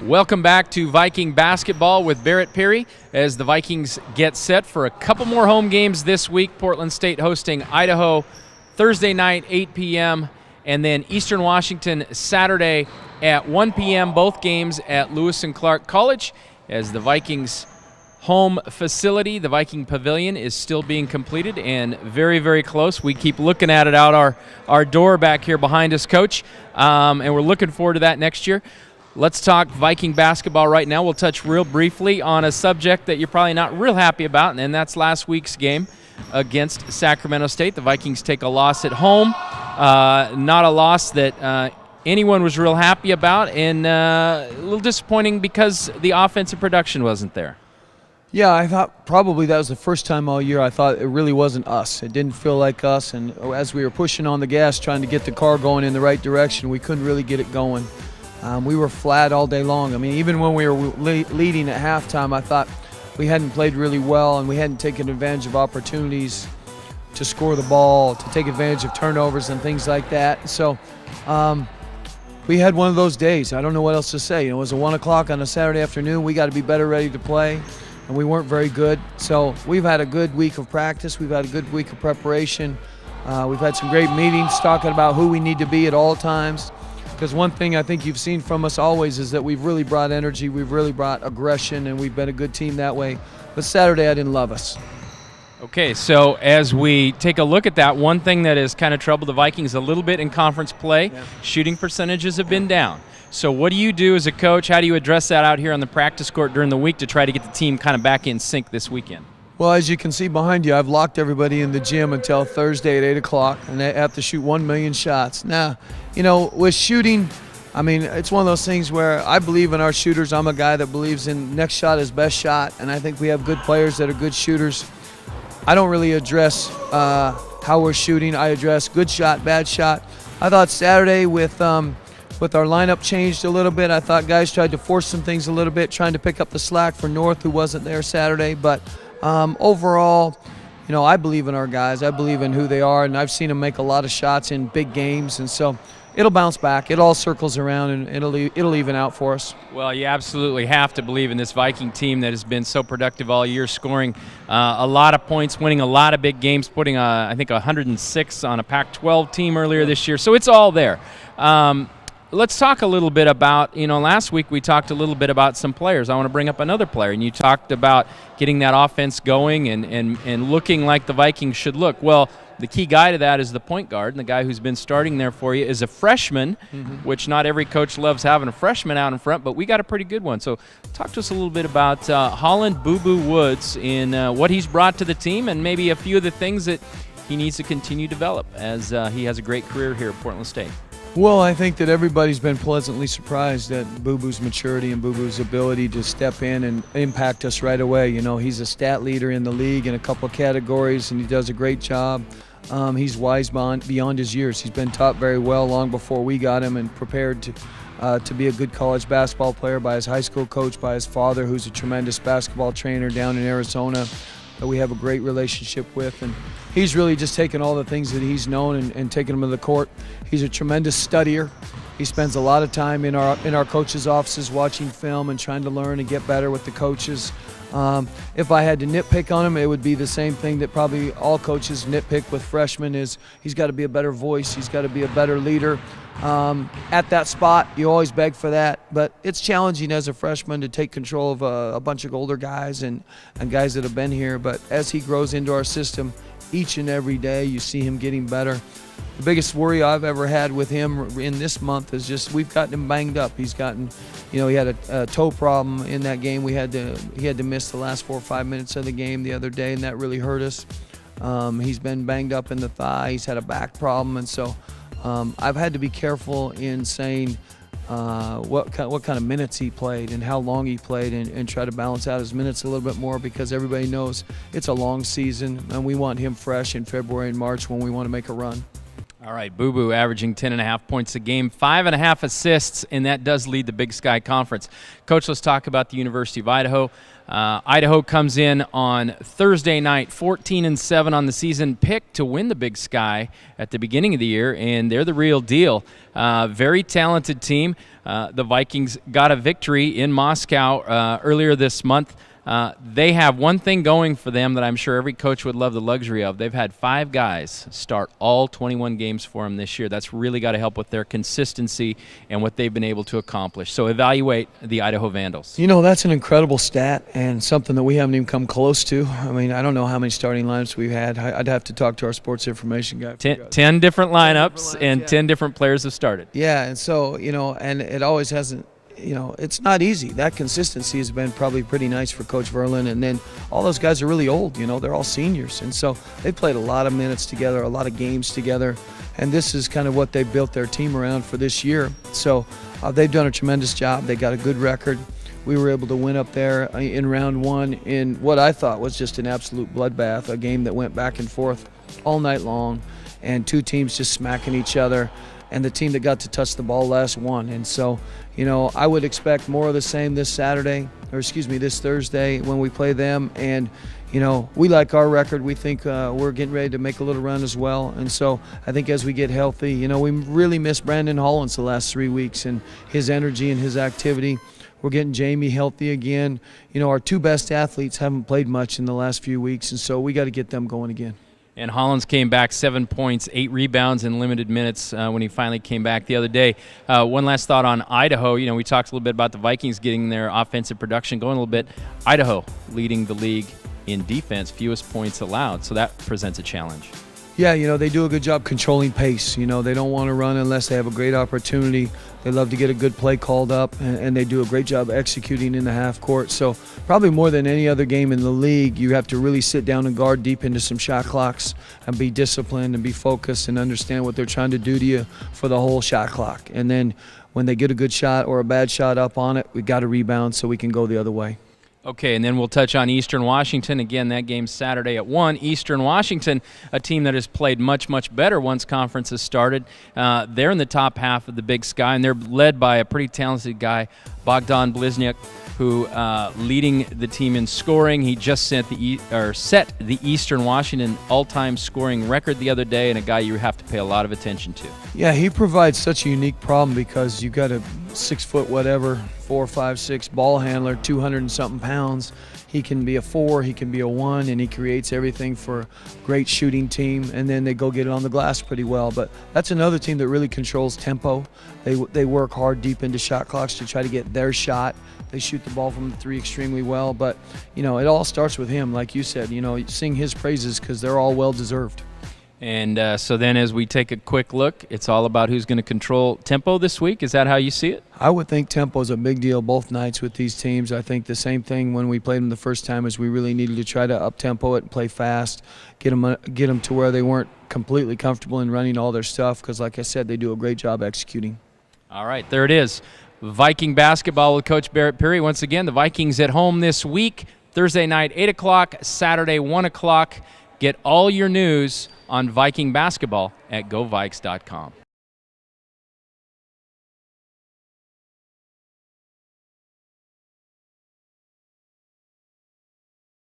Welcome back to Viking basketball with Barret Peery as the Vikings get set for a couple more home games this week. Portland State hosting Idaho Thursday night, 8 p.m., and then Eastern Washington Saturday at 1 p.m., both games at Lewis and Clark College, as the Vikings' home facility, the Viking Pavilion, is still being completed and very, very close. We keep looking at it out our door back here behind us, Coach, and we're looking forward to that next year. Let's talk Viking basketball right now. We'll touch real briefly on a subject that you're probably not real happy about, and that's last week's game against Sacramento State. The Vikings take a loss at home, not a loss that anyone was real happy about, and a little disappointing because the offensive production wasn't there. Yeah, I thought probably that was the first time all year I thought it really wasn't us. It didn't feel like us, and as we were pushing on the gas trying to get the car going in the right direction, we couldn't really get it going. We were flat all day long. I mean, even when we were leading at halftime, I thought we hadn't played really well and we hadn't taken advantage of opportunities to score the ball, to take advantage of turnovers and things like that. So we had one of those days. I don't know what else to say. It was a 1 o'clock on a Saturday afternoon. We got to be better ready to play, and we weren't very good. So we've had a good week of practice. We've had a good week of preparation. We've had some great meetings talking about who we need to be at all times. Because one thing I think you've seen from us always is that we've really brought energy, we've really brought aggression, and we've been a good team that way. But Saturday I didn't love us. Okay, so as we take a look at that, one thing that has kind of troubled the Vikings a little bit in conference play, shooting percentages have been down. So what do you do as a coach? How do you address that out here on the practice court during the week to try to get the team kind of back in sync this weekend? Well, as you can see behind you, I've locked everybody in the gym until Thursday at 8 o'clock, and they have to shoot 1 million shots. Now, you know, with shooting, I mean, it's one of those things where I believe in our shooters. I'm a guy that believes in next shot is best shot, and I think we have good players that are good shooters. I don't really address how we're shooting. I address good shot, bad shot. I thought Saturday with our lineup changed a little bit. I thought guys tried to force some things a little bit, trying to pick up the slack for North, who wasn't there Saturday, but overall, you know, I believe in our guys. I believe in who they are, and I've seen them make a lot of shots in big games, and so it'll bounce back. It all circles around, and it'll even out for us. Well, you absolutely have to believe in this Viking team that has been so productive all year, scoring a lot of points, winning a lot of big games, putting, I think, 106 on a Pac-12 team earlier this year. So it's all there. Let's talk a little bit about, you know, last week we talked a little bit about some players. I want to bring up another player, and you talked about getting that offense going and looking like the Vikings should look. Well, the key guy to that is the point guard, and the guy who's been starting there for you is a freshman, which not every coach loves having a freshman out in front, but we got a pretty good one. So talk to us a little bit about Holland Woods in what he's brought to the team and maybe a few of the things that he needs to continue to develop as he has a great career here at Portland State. Well, I think that everybody's been pleasantly surprised at Boo-Boo's maturity and Boo-Boo's ability to step in and impact us right away. You know, he's a stat leader in the league in a couple of categories, and he does a great job. He's wise beyond his years. He's been taught very well long before we got him, and prepared to be a good college basketball player by his high school coach, by his father, who's a tremendous basketball trainer down in Arizona that we have a great relationship with. And he's really just taken all the things that he's known and taken them to the court. He's a tremendous studier. He spends a lot of time in our coaches' offices watching film and trying to learn and get better with the coaches. If I had to nitpick on him, it would be the same thing that probably all coaches nitpick with freshmen is he's got to be a better voice. He's got to be a better leader. At that spot, you always beg for that, but it's challenging as a freshman to take control of a bunch of older guys and guys that have been here. But as he grows into our system, each and every day you see him getting better. The biggest worry I've ever had with him in this month is just we've gotten him banged up. He's gotten, you know, he had a toe problem in that game. He had to miss the last 4 or 5 minutes of the game the other day, and that really hurt us. He's been banged up in the thigh. He's had a back problem, and so I've had to be careful in saying what kind of minutes he played and how long he played, and try to balance out his minutes a little bit more, because everybody knows it's a long season and we want him fresh in February and March when we want to make a run. All right, Boo Boo averaging 10.5 points a game, 5.5 assists, and that does lead the Big Sky Conference. Coach, let's talk about the University of Idaho. Idaho comes in on Thursday night, 14-7 on the season, picked to win the Big Sky at the beginning of the year, and they're the real deal. Very talented team. The Vikings got a victory in Moscow earlier this month. They have one thing going for them that I'm sure every coach would love the luxury of. They've had 5 guys start all 21 games for them this year. That's really got to help with their consistency and what they've been able to accomplish. So evaluate the Idaho Vandals. You know, that's an incredible stat and something that we haven't even come close to. I mean, I don't know how many starting lineups we've had. I'd have to talk to our sports information guy. 10 different lineups and 10 different players have started. Yeah, and so, you know, and it always hasn't. You know, it's not easy. That consistency has been probably pretty nice for Coach Verlin. And then all those guys are really old. You know, they're all seniors. And so they've played a lot of minutes together, a lot of games together. And this is kind of what they built their team around for this year. So they've done a tremendous job. They got a good record. We were able to win up there in round 1 in what I thought was just an absolute bloodbath, a game that went back and forth all night long, and 2 teams just smacking each other. And the team that got to touch the ball last won. And so, you know, I would expect more of the same this Thursday when we play them. And, you know, we like our record. We think we're getting ready to make a little run as well. And so I think as we get healthy, you know, we really missed Brandon Hollins the last 3 weeks and his energy and his activity. We're getting Jamie healthy again. You know, our 2 best athletes haven't played much in the last few weeks, and so we got to get them going again. And Hollins came back 7 points, 8 rebounds in limited minutes when he finally came back the other day. One last thought on Idaho. You know, we talked a little bit about the Vikings getting their offensive production going a little bit. Idaho leading the league in defense, fewest points allowed. So that presents a challenge. Yeah, you know, they do a good job controlling pace. You know, they don't want to run unless they have a great opportunity. They love to get a good play called up, and they do a great job executing in the half court. So probably more than any other game in the league, you have to really sit down and guard deep into some shot clocks and be disciplined and be focused and understand what they're trying to do to you for the whole shot clock. And then when they get a good shot or a bad shot up on it, we got to rebound so we can go the other way. Okay, and then we'll touch on Eastern Washington. Again, that game's Saturday at 1. Eastern Washington, a team that has played much, much better once conference has started. They're in the top half of the Big Sky, and they're led by a pretty talented guy, Bogdan Blizniak, who leading the team in scoring. He just set the Eastern Washington all-time scoring record the other day, and a guy you have to pay a lot of attention to. Yeah, he provides such a unique problem because you got a 6 foot whatever, 4, 5, 6 ball handler, 200 and something pounds. He can be a 4, he can be a 1, and he creates everything for a great shooting team, and then they go get it on the glass pretty well. But that's another team that really controls tempo. They work hard deep into shot clocks to try to get their shot. They shoot the ball from the 3 extremely well, but, you know, it all starts with him, like you said. You know, sing his praises because they're all well-deserved. And so then as we take a quick look, it's all about who's going to control tempo this week. Is that how you see it? I would think tempo is a big deal both nights with these teams. I think the same thing when we played them the first time is we really needed to try to up-tempo it and play fast, get them to where they weren't completely comfortable in running all their stuff because, like I said, they do a great job executing. All right, there it is. Viking basketball with Coach Barret Peery. Once again, the Vikings at home this week, Thursday night, 8 o'clock, Saturday, 1 o'clock. Get all your news on Viking basketball at GoVikes.com.